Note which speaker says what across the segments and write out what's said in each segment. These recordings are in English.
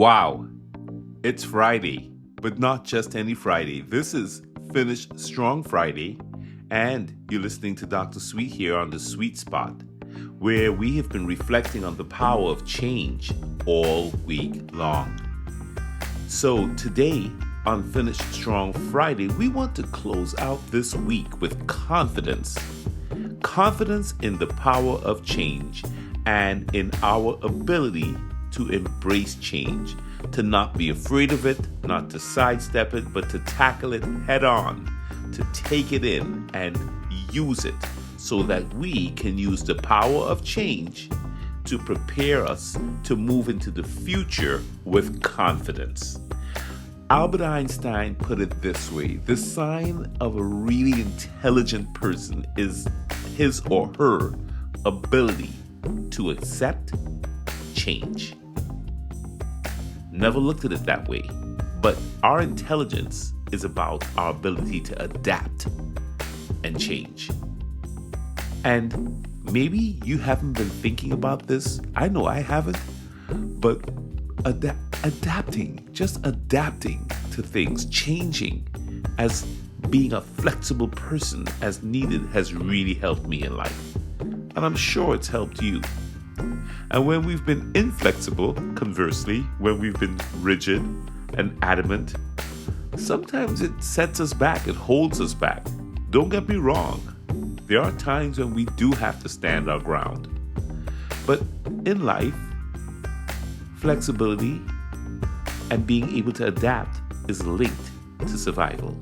Speaker 1: Wow, it's Friday, but not just any Friday. This is Finish Strong Friday, and you're listening to Dr. Sweet here on the Sweet Spot, where we have been reflecting on the power of change all week long. So today, on Finish Strong Friday, we want to close out this week with confidence. Confidence in the power of change and in our ability to embrace change, to not be afraid of it, not to sidestep it, but to tackle it head on, to take it in and use it so that we can use the power of change to prepare us to move into the future with confidence. Albert Einstein put it this way: the sign of a really intelligent person is his or her ability to accept change. Never looked at it that way, but our intelligence is about our ability to adapt and change. And maybe you haven't been thinking about this. I know I haven't, but adapting to things, changing, as being a flexible person as needed has really helped me in life. And I'm sure it's helped you. And when we've been inflexible, conversely, when we've been rigid and adamant, sometimes it sets us back, it holds us back. Don't get me wrong, there are times when we do have to stand our ground. But in life, flexibility and being able to adapt is linked to survival.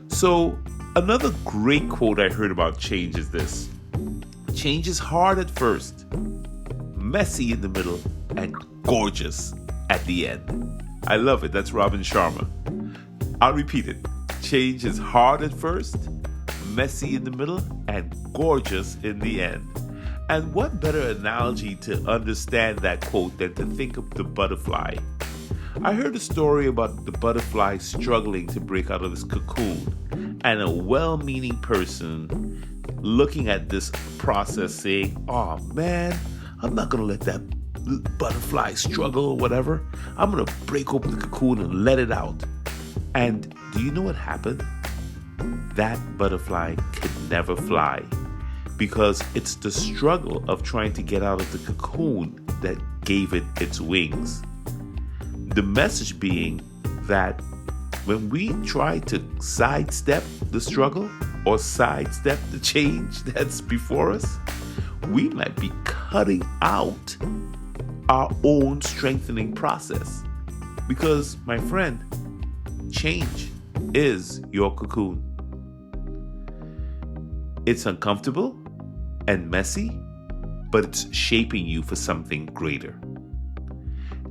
Speaker 1: So, another great quote I heard about change is this: change is hard at first, messy in the middle, and gorgeous at the end. I love it. That's Robin Sharma. I'll repeat it. Change is hard at first, messy in the middle, and gorgeous in the end. And what better analogy to understand that quote than to think of the butterfly? I heard a story about the butterfly struggling to break out of this cocoon, and a well-meaning person looking at this process saying, "Oh man, I'm not going to let that butterfly struggle or whatever. I'm going to break open the cocoon and let it out." And do you know what happened? That butterfly could never fly, because it's the struggle of trying to get out of the cocoon that gave it its wings. The message being that when we try to sidestep the struggle or sidestep the change that's before us, we might be cutting out our own strengthening process. Because, my friend, change is your cocoon. It's uncomfortable and messy, but it's shaping you for something greater.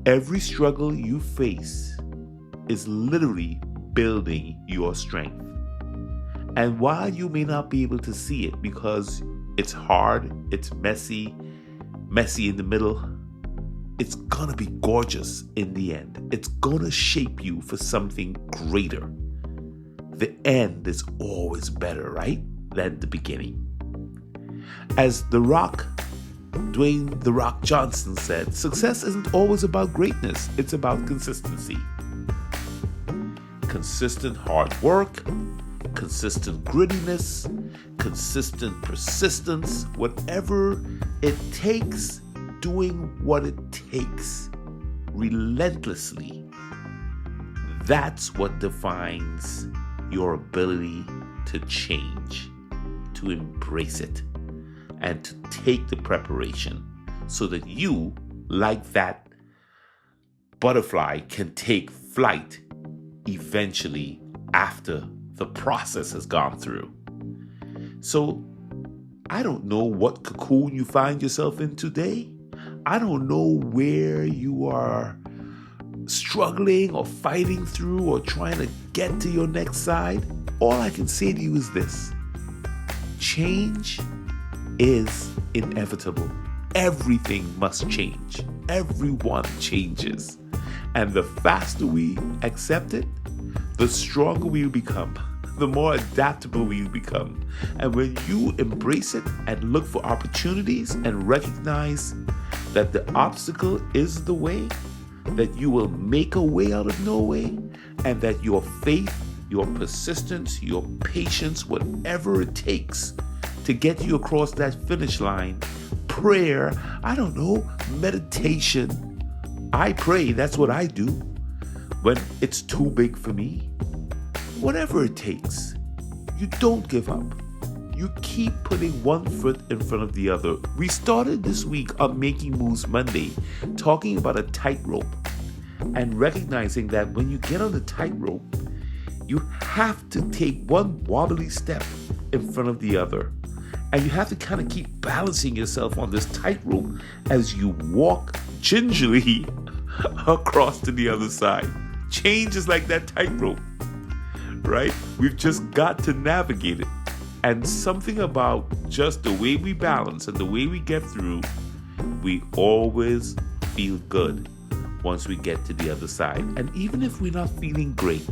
Speaker 1: Every struggle you face is literally building your strength. And while you may not be able to see it because it's hard, it's messy in the middle, it's gonna be gorgeous in the end. It's gonna shape you for something greater. The end is always better, right, than the beginning. As Dwayne "The Rock" Johnson said, success isn't always about greatness, it's about consistency. Consistent hard work, consistent grittiness, consistent persistence, whatever it takes, doing what it takes relentlessly. That's what defines your ability to change, to embrace it, and to take the preparation so that you, like that butterfly, can take flight eventually after the process has gone through. So, I don't know what cocoon you find yourself in today. I don't know where you are struggling or fighting through or trying to get to your next side. All I can say to you is this: change is inevitable. Everything must change. Everyone changes. And the faster we accept it, the stronger we will become, the more adaptable we will become. And when you embrace it and look for opportunities and recognize that the obstacle is the way, that you will make a way out of no way, and that your faith, your persistence, your patience, whatever it takes to get you across that finish line, prayer, I don't know, meditation. I pray, that's what I do when it's too big for me. Whatever it takes, you don't give up. You keep putting one foot in front of the other. We started this week on Making Moves Monday talking about a tightrope and recognizing that when you get on the tightrope, you have to take one wobbly step in front of the other. And you have to kind of keep balancing yourself on this tightrope as you walk gingerly across to the other side. Change is like that tightrope, right? We've just got to navigate it. And something about just the way we balance and the way we get through, we always feel good once we get to the other side. And even if we're not feeling great,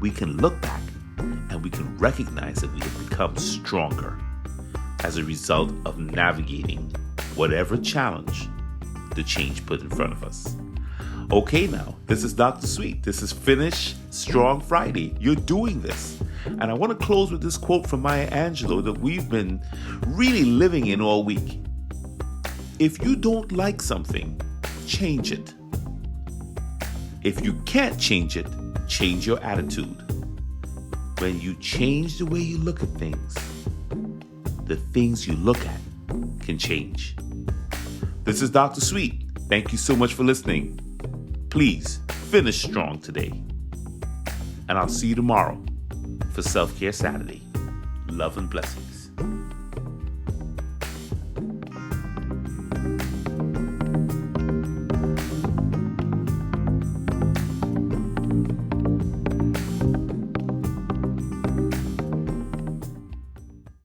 Speaker 1: we can look back and we can recognize that we have become stronger as a result of navigating whatever challenge the change put in front of us. Okay, now, this is Dr. Sweet. This is Finish Strong Friday. You're doing this. And I want to close with this quote from Maya Angelou that we've been really living in all week. If you don't like something, change it. If you can't change it, change your attitude. When you change the way you look at things, the things you look at can change. This is Dr. Sweet. Thank you so much for listening. Please finish strong today. And I'll see you tomorrow for Self-Care Saturday. Love and blessings.